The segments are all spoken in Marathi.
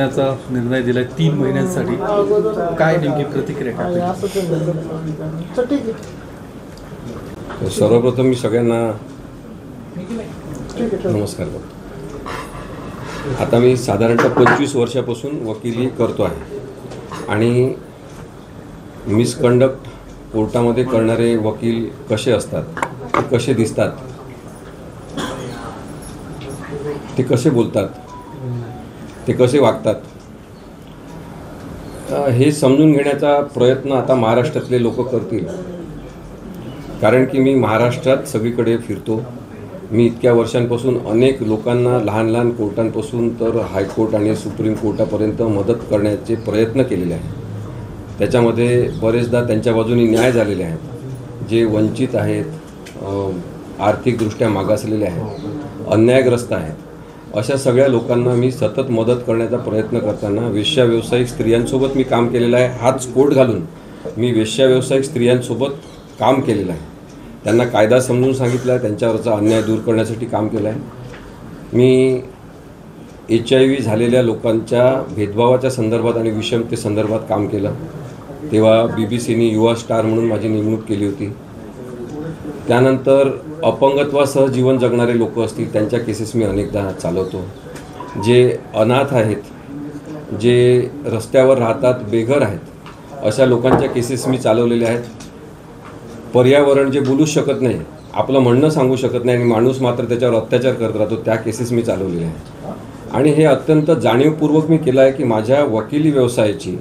निर्णय दिला 3 महिन्यांसाठी, काय नेमकी प्रतिक्रिया काय? सर्वप्रथम मी सगळ्यांना नमस्कार करतो. आता मी साधारणतः 25 वर्षापासून वकिली करतो आहे आणि मिसकंडक्ट कोर्टामध्ये करणारे वकील कसे असतात, ते कसे दिसतात, ते कसे बोलतात, ते कसे वागतात, हे समजून घेण्याचा प्रयत्न आता महाराष्ट्रातले लोक करतील. कारण की मी महाराष्ट्रात सगळीकडे फिरतो. मी इतक्या वर्षांपासून अनेक लोकांना लहान लहान कोर्टांपासून तर हायकोर्ट आणि सुप्रीम कोर्टापर्यंत मदत करण्याचे प्रयत्न केलेले आहेत. त्याच्यामध्ये बरेचदा त्यांच्या बाजूने न्याय झालेले आहेत. जे वंचित आहेत, आर्थिकदृष्ट्या मागासलेले आहेत, अन्यायग्रस्त आहेत, अशा सगळ्या लोकांना मी सतत मदत करण्याचा प्रयत्न करताना वेश्या व्यावसायिक स्त्रियांसोबत मी काम केलेलं आहे. हाच कोट घालून मी वेश्या व्यावसायिक स्त्रियांसोबत काम केलेलं आहे. त्यांना कायदा समजून सांगितला आहे, त्यांच्यावरचा अन्याय दूर करण्यासाठी काम केलं आहे. मी HIV झालेल्या लोकांच्या भेदभावाच्या संदर्भात आणि विषमतेसंदर्भात काम केलं. तेव्हा BBCने युवा स्टार म्हणून माझी नेमणूक केली होती. त्यानंतर अपंगत्वासह जीवन जगणारे लोक असतील त्यांच्या केसेस मी अनेकदा चालवतो. जे अनाथ आहेत, जे रस्त्यावर राहतात, बेघर आहेत, अशा लोकांच्या केसेस मी चालवलेल्या आहेत. पर्यावरण जे बोलूच शकत नाही, आपलं म्हणणं सांगू शकत नाही आणि माणूस मात्र त्याच्यावर अत्याचार करत राहतो, त्या केसेस मी चालवलेल्या आहेत. आणि हे अत्यंत जाणीवपूर्वक मी केलं आहे की माझ्या वकिली व्यवसायाची,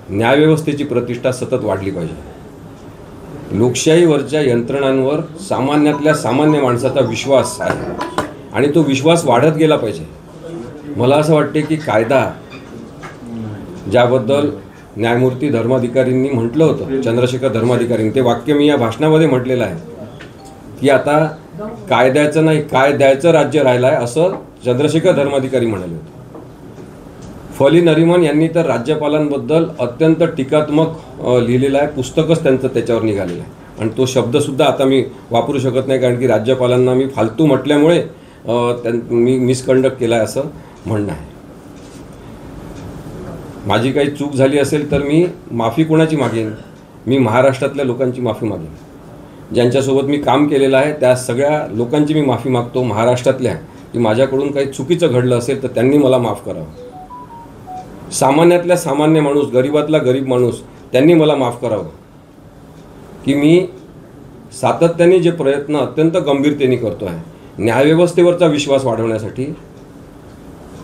न्यायव्यवस्थेची प्रतिष्ठा सतत वाढली पाहिजे. लोकशाहीवरच्या यंत्रणांवर सामान्यातल्या सामान्य माणसाचा विश्वास आहे आणि तो विश्वास वाढत गेला पाहिजे. मला असं वाटते की कायदा, ज्याबद्दल न्यायमूर्ती धर्माधिकारींनी म्हटलं होतं, चंद्रशेखर धर्माधिकारींनी, ते वाक्य मी या भाषणामध्ये म्हटलेलं आहे की आता कायद्याचं नाही, काय द्यायचं राज्य राहिलं आहे, असं चंद्रशेखर धर्माधिकारी म्हणाले होते. फली नरिमन यांनी तर राज्यपालांबद्दल अत्यंत टीकात्मक लिहिलेलं आहे. पुस्तकच त्यांचं त्याच्यावर निघालेलं आहे आणि तो शब्दसुद्धा आता मी वापरू शकत नाही, कारण की राज्यपालांना मी फालतू म्हटल्यामुळे मी मिसकंडक्ट केला आहे असं म्हणणं आहे. माझी काही चूक झाली असेल तर मी माफी कोणाची मागेन? मी महाराष्ट्रातल्या लोकांची माफी मागेन. ज्यांच्यासोबत मी काम केलेलं आहे त्या सगळ्या लोकांची मी माफी मागतो, महाराष्ट्रातल्या, की माझ्याकडून काही चुकीचं घडलं असेल तर त्यांनी मला माफ करावं. सामान्यातल्या सामान्य माणूस, गरीबातला गरीब माणूस, त्यांनी मला माफ करावं. की मी सातत्याने जे प्रयत्न अत्यंत गंभीरतेने करतो आहे न्यायव्यवस्थेवरचा विश्वास वाढवण्यासाठी,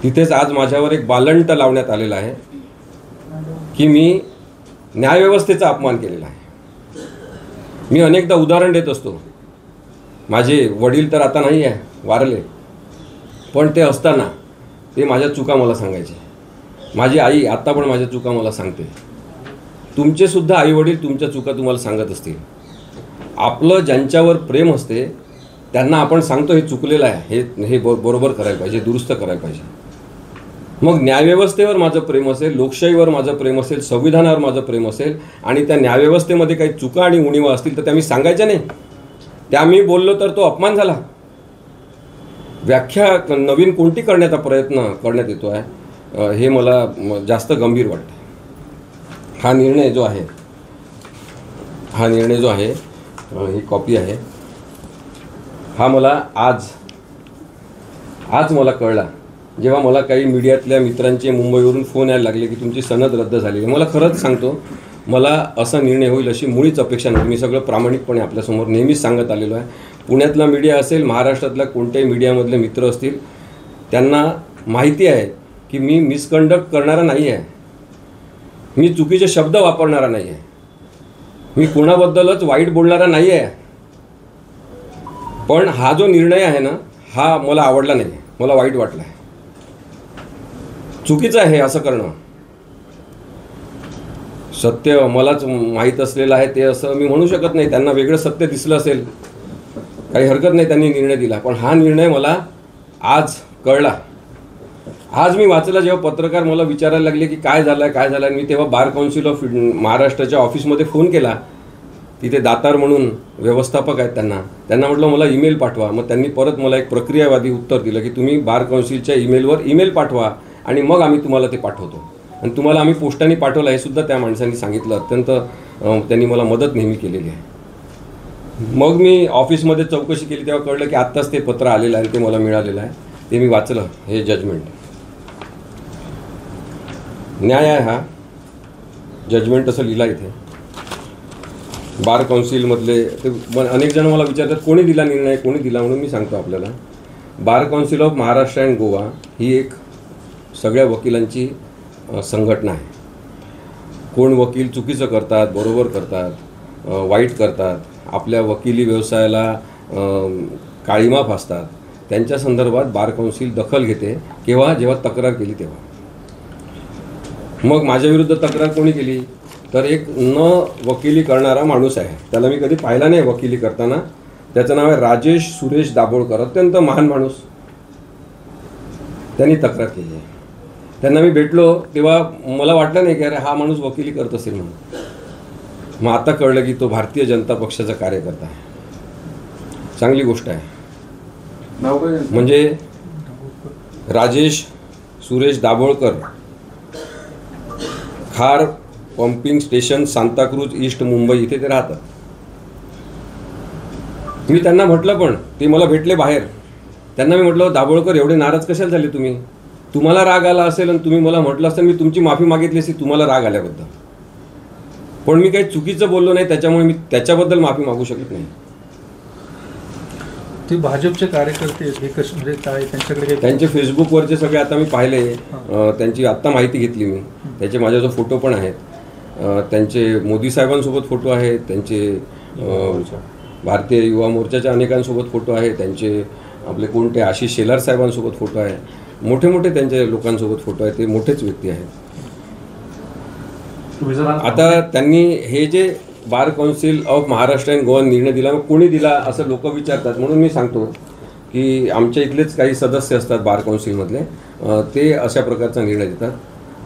तिथेच आज माझ्यावर एक बालंट लावण्यात आलेला आहे की मी न्यायव्यवस्थेचा अपमान केलेला आहे. मी अनेकदा उदाहरण देत असतो. माझे वडील तर आता नाही आहे, वारले, पण ते असताना ते माझ्या चुका मला सांगायचे. माझी आई आत्ता पण माझ्या चुका मला सांगते. तुमचे सुद्धा आई वडील तुमच्या चुका तुम्हाला सांगत असतील. आपलं ज्यांच्यावर प्रेम असते त्यांना आपण सांगतो हे चुकलेलं आहे, हे बरोबर करायला पाहिजे, दुरुस्त करायला पाहिजे. मग न्यायव्यवस्थेवर माझं प्रेम असेल, लोकशाहीवर माझं प्रेम असेल, संविधानावर माझं प्रेम असेल आणि त्या न्यायव्यवस्थेमध्ये काही चुका आणि उणिवा असतील तर त्या मी सांगायच्या नाही. त्या मी बोललो तर तो अपमान झाला. व्याख्या नवीन कोणती करण्याचा प्रयत्न करण्यात येतो आहे हे मला जास्त गंभीर वाटतं. हा निर्णय जो आहे ही कॉपी आहे. हा मला आज मला कळला, जेव्हा मला काही मीडियातल्या मित्रांचे मुंबईवरून फोन यायला लागले की तुमची सनद रद्द झाली आहे. मला खरंच सांगतो, मला असा निर्णय होईल अशी मुळीच अपेक्षा नव्हती. मी सगळं प्रामाणिकपणे आपल्यासमोर नेहमीच सांगत आलेलो आहे. पुण्यातला मीडिया असेल, महाराष्ट्रातल्या कोणत्याही मीडियामधले मित्र असतील, त्यांना माहिती आहे की मी मिसकंडक्ट करणारा नाही आहे, मी चुकीचे शब्द वापरणारा नाही आहे, मी कोणाबद्दलच वाईट बोलणारा नाही आहे. पण हा जो निर्णय आहे ना, हा मला आवडला नाही, मला वाईट वाटला आहे. चुकीचं आहे असं करणं. सत्य मलाच माहीत असलेलं आहे ते असं मी म्हणू शकत नाही. त्यांना वेगळं सत्य दिसलं असेल, काही हरकत नाही, त्यांनी निर्णय दिला. पण हा निर्णय मला आज कळला. आज मी वाचला, जेव्हा पत्रकार मला विचारायला लागले की काय झालं आहे, मी तेव्हा बार काउन्सिल ऑफ महाराष्ट्राच्या ऑफिसमध्ये फोन केला. तिथे दातार म्हणून व्यवस्थापक आहेत, त्यांना म्हटलं मला ईमेल पाठवा. मग त्यांनी परत मला एक प्रक्रियावादी उत्तर दिलं की तुम्ही बार काउन्सिलच्या ईमेलवर ईमेल पाठवा आणि मग आम्ही तुम्हाला ते पाठवतो. आणि तुम्हाला आम्ही पोस्टाने पाठवलं हे सुद्धा त्या माणसांनी सांगितलं. अत्यंत त्यांनी मला मदत नेहमी केलेली आहे. मग मी ऑफिसमध्ये चौकशी केली तेव्हा कळलं की आत्ताच ते पत्र आलेलं आहे, ते मला मिळालेलं आहे. ते मी वाचलं, हे जजमेंट. न्याय आहे हा जजमेंट, असं लिहिला इथे. बार काउन्सिलमधले ते अनेक जण मला विचारतात कोणी दिला निर्णय, कोणी दिला, म्हणून मी सांगतो आपल्याला. Bar council of Maharashtra and Goa ही एक सगळ्या वकिलांची संघटना आहे. कोण वकील चुकीचं करतात, बरोबर करतात, वाईट करतात, आपल्या वकिली व्यवसायाला काळीमा फासतात, त्यांच्या संदर्भात बार काउन्सिल दखल घेते. केव्हा? जेव्हा तक्रार केली तेव्हा. मग माझ्याविरुद्ध तक्रार कोणी केली? तर एक न वकिली करणारा माणूस आहे, त्याला मी कधी पाहिला नाही वकिली करताना. त्याचं नाव आहे राजेश सुरेश दाभोळकर, अत्यंत महान माणूस. त्यांनी तक्रार केली आहे. त्यांना मी भेटलो तेव्हा मला वाटलं नाही की अरे हा माणूस वकिली करत असेल म्हणून. मग आता कळलं की तो भारतीय जनता पक्षाचा कार्यकर्ता आहे. चांगली गोष्ट आहे. म्हणजे Rajesh Suresh Dabholkar, Khar pumping station, Santacruz east, Mumbai, इथे ते राहतात. मी त्यांना म्हटलं, पण ते मला भेटले बाहेर. त्यांना मी म्हटलं दाभोळकर एवढे नाराज कशाला झाले तुम्ही? तुम्हाला राग आला असेल आणि तुम्ही मला म्हटलं असेल, मी तुमची माफी मागितली असती तुम्हाला राग आल्याबद्दल. पण मी काही चुकीचं बोललो नाही, त्याच्यामुळे मी त्याच्याबद्दल माफी मागू शकत नाही. ते भाजपचे कार्यकर्ते हे कसे, म्हणजे काय त्यांच्याकडे त्यांचे फेसबुकवरचे सगळे आता मी पाहिले. त्यांची आत्ता माहिती घेतली मी. त्याचे माझ्याजवळ फोटो पण आहेत. त्यांचे मोदी साहेबांसोबत फोटो आहेत, त्यांचे भारतीय युवा मोर्चाच्या अनेकांसोबत फोटो आहे, त्यांचे आपले कोणते आशिष शेलार साहेबांसोबत फोटो आहे, मोठे मोठे त्यांच्या लोकांसोबत फोटो आहेत. ते मोठेच व्यक्ती आहेत. आता त्यांनी हे जे बार council of Maharashtra and Goa निर्णय दिला, मग कोणी दिला असं लोक विचारतात. म्हणून मी सांगतो की आमच्या इथलेच काही सदस्य असतात बार काउन्सिलमधले, ते अशा प्रकारचा निर्णय देतात.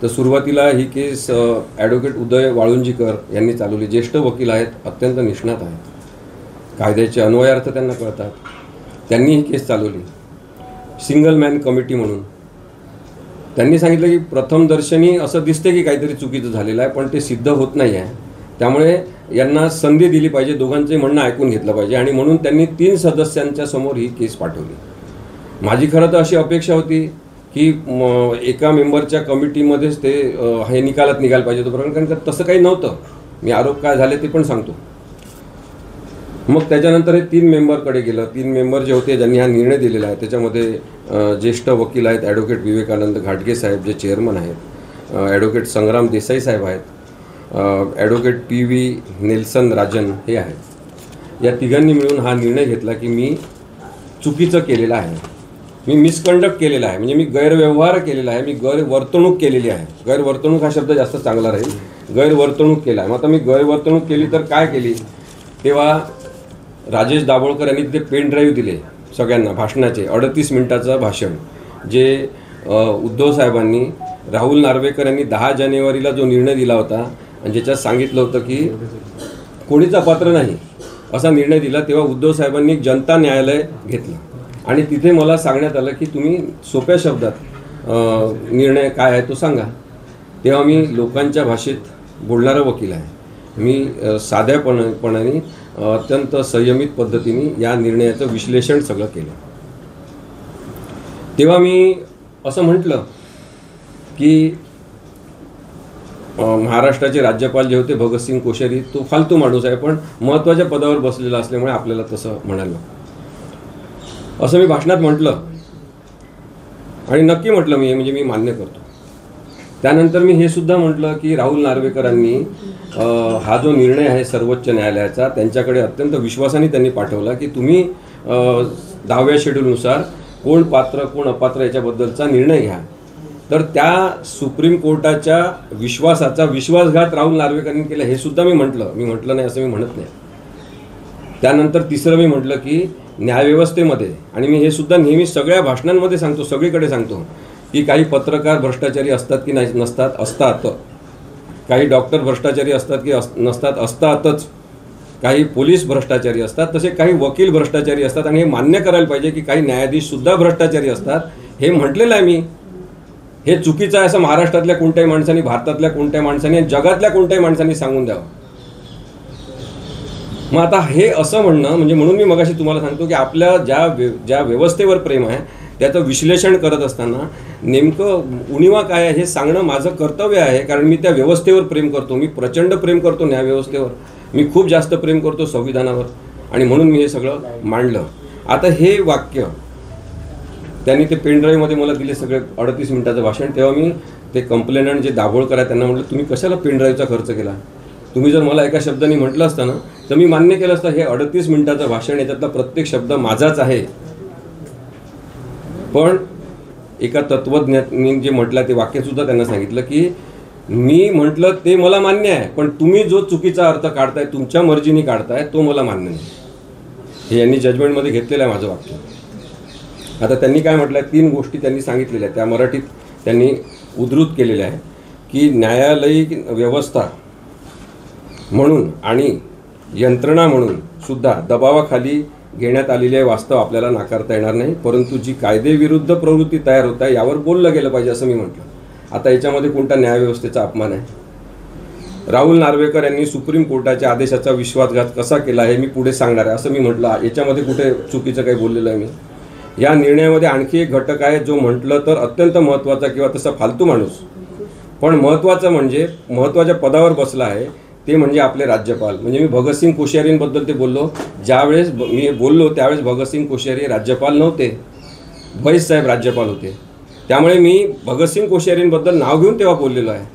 तर सुरुवातीला ही केस ॲडव्होकेट उदय वाळुंजीकर यांनी चालवली. ज्येष्ठ वकील आहेत, अत्यंत निष्णात आहेत, कायद्याचे अन्वयार्थ त्यांना कळतात. त्यांनी ही केस चालवली सिंगल मॅन कमिटी म्हणून. त्यांनी सांगितलं की प्रथमदर्शनी असं दिसते की काहीतरी चुकीचं झालेलं आहे, पण ते सिद्ध होत नाही आहे. त्यामुळे यांना संधी दिली पाहिजे, दोघांचे म्हणणं ऐकून घेतलं पाहिजे. आणि म्हणून त्यांनी 3 सदस्यांच्या समोर ही केस पाठवली. माझी खरं तर अशी अपेक्षा होती की एका मेंबरच्या कमिटीमध्येच ते हे निकालात निघायला पाहिजे होतं, कारण तसं काही नव्हतं. मी आरोप काय झाले ते पण सांगतो. मग त्याच्यानंतर हे 3 मेंबरकडे गेलं. 3 मेंबर जे होते ज्यांनी हा निर्णय दिलेला आहे, त्याच्यामध्ये ज्येष्ठ वकील आहेत, ॲडव्होकेट विवेकानंद घाटगे साहेब जे चेअरमन आहेत, ॲडव्होकेट संग्राम देसाई साहेब आहेत, ॲडव्होकेट PV नेल्सन राजन हे आहेत. या तिघांनी मिळून हा निर्णय घेतला की मी चुकीचं केलेलं आहे, मी मिसकंडक्ट केलेला आहे, म्हणजे मी गैरव्यवहार केलेला आहे, मी गैरवर्तणूक केलेली आहे. गैरवर्तणूक हा शब्द जास्त चांगला राहील. गैरवर्तणूक केला आहे. मग आता मी गैरवर्तणूक केली तर काय केली? तेव्हा राजेश दाभोळकर यांनी तिथे पेन ड्राईव्ह दिले सगळ्यांना भाषणाचे, 38 मिनिटाचं भाषण, जे उद्धव साहेबांनी, राहुल नार्वेकर यांनी 10 जानेवारीला जो निर्णय दिला होता आणि ज्याच्यात सांगितलं होतं की कोणीच अपात्र नाही असा निर्णय दिला, तेव्हा उद्धव साहेबांनी जनता न्यायालय घेतलं. आणि तिथे मला सांगण्यात आलं की तुम्ही सोप्या शब्दात निर्णय काय आहे तो सांगा. तेव्हा मी लोकांच्या भाषेत बोलणारा वकील आहे. मी साध्यापणाने अत्यंत संयमित पद्धतीने या निर्णयाचं विश्लेषण सगळं केलं. तेव्हा मी असं म्हटलं की महाराष्ट्राचे राज्यपाल जे होते भगतसिंग कोश्यारी, तो फालतू माणूस आहे, पण महत्त्वाच्या पदावर बसलेला असल्यामुळे आपल्याला तसं म्हणायला, असं मी भाषणात म्हटलं. आणि नक्की म्हटलं मी, म्हणजे मी मान्य करतो. त्यानंतर मी हे सुद्धा म्हटलं की राहुल नार्वेकरांनी हा जो निर्णय आहे सर्वोच्च न्यायालयाचा, त्यांच्याकडे अत्यंत विश्वासाने त्यांनी पाठवला की तुम्ही 10व्या शेड्यूलनुसार कोण पात्र कोण अपात्र याच्याबद्दलचा निर्णय घ्या. तर त्या सुप्रीम कोर्टाच्या विश्वासाचा विश्वासघात राहुल नार्वेकरांनी केला, हे सुद्धा मी म्हटलं. मी म्हटलं नाही असं मी म्हणत नाही. त्यानंतर तिसरं मी म्हटलं की न्यायव्यवस्थेमध्ये, आणि मी हे सुद्धा नेहमी सगळ्या भाषणांमध्ये सांगतो, सगळीकडे सांगतो की काही पत्रकार भ्रष्टाचारी असतात की नाही, नसतात, असतात. काही डॉक्टर भ्रष्टाचारी असतात की नसतात, असतातच. काही पोलीस भ्रष्टाचारी असतात, तसे काही वकील भ्रष्टाचारी असतात. आणि हे मान्य करायला पाहिजे की काही न्यायाधीशसुद्धा भ्रष्टाचारी असतात. हे म्हटलेलं आहे मी. हे चुकीचं आहे असं महाराष्ट्रातल्या कोणत्याही माणसांनी, भारतातल्या कोणत्याही माणसांनी आणि जगातल्या कोणत्याही माणसांनी सांगून द्यावं. मग आता हे असं म्हणणं म्हणजे, म्हणून मी मगाशी तुम्हाला सांगतो की आपल्या ज्या व्यवस्थेवर प्रेम आहे त्याचं विश्लेषण करत असताना नेमकं उणिवा काय आहे हे सांगणं माझं कर्तव्य आहे. कारण मी त्या व्यवस्थेवर प्रेम करतो, मी प्रचंड प्रेम करतो न्यायव्यवस्थेवर, मी खूप जास्त प्रेम करतो संविधानावर, आणि म्हणून मी हे सगळं मांडलं. आता हे वाक्य त्यांनी ते पेनड्राईव्हमध्ये मला दिले, सगळे 38 मिनिटाचं भाषण. तेव्हा मी ते कंप्लेनंट जे दाभोळकर आहे त्यांना म्हटलं, तुम्ही कशाला पेनड्राईव्हचा खर्च केला? तुम्ही जर मला एका शब्दाने म्हटलं असतं ना तर मी मान्य केलं असतं. हे 38 मिनिटाचं भाषण, याच्यातला प्रत्येक शब्द माझाच आहे. पण एका तत्वज्ञानी जे म्हटलं ते वाक्यसुद्धा त्यांना सांगितलं की मी म्हटलं ते मला मान्य आहे, पण तुम्ही जो चुकीचा अर्थ काढताय, तुमच्या मर्जीने काढताय, तो मला मान्य नाही. हे यांनी जजमेंटमध्ये घेतलेलं आहे माझं वाक्य. आता त्यांनी काय म्हटलं आहे, 3 गोष्टी त्यांनी सांगितलेल्या आहेत, त्या मराठीत त्यांनी उद्धृत केलेल्या आहे की न्यायालयीन व्यवस्था म्हणून आणि यंत्रणा म्हणून सुद्धा दबावाखाली घेण्यात आलेले वास्तव आपल्याला नाकारता येणार नाही, परंतु जी कायदेविरुद्ध प्रवृत्ती तयार होत आहे यावर बोललं गेलं पाहिजे असं मी म्हटलं. आता याच्यामध्ये कोणता न्यायव्यवस्थेचा अपमान आहे? राहुल नार्वेकर यांनी सुप्रीम कोर्टाच्या आदेशाचा विश्वासघात कसा केला हे मी पुढे सांगणार आहे असं मी म्हटलं. याच्यामध्ये कुठे चुकीचं काही बोललेलं आहे मी? या निर्णयामध्ये आणखी एक घटक आहे जो म्हटलं तर अत्यंत महत्त्वाचा किंवा तसा फालतू माणूस, पण महत्त्वाचं म्हणजे महत्त्वाच्या पदावर बसला आहे, ते म्हणजे आपले राज्यपाल. म्हणजे मी भगतसिंग कोश्यारींबद्दल ते बोललो. ज्यावेळेस मी बोललो त्यावेळेस भगतसिंग कोश्यारी राज्यपाल नव्हते, बैस साहेब राज्यपाल होते. त्यामुळे मी भगतसिंग कोश्यारींबद्दल नाव घेऊन तेव्हा बोललेलो आहे.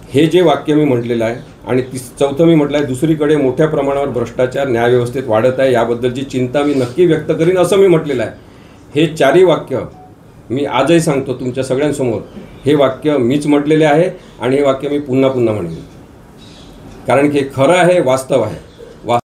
हे जे वाक्य मी म्हटलेलं आहे. आणि चौथं मी म्हटलं आहे, दुसरीकडे मोठ्या प्रमाणावर भ्रष्टाचार न्यायव्यवस्थेत वाढत आहे, याबद्दलची चिंता मी नक्की व्यक्त करीन असं मी म्हटलेलं आहे. हे 4ही वाक्य मी आजही सांगतो तुमच्या सगळ्यांसमोर, हे वाक्य मीच म्हटलेले आहे आणि हे वाक्य मी पुन्हा पुन्हा म्हणेन, कारण की हे खरं आहे, वास्तव आहे.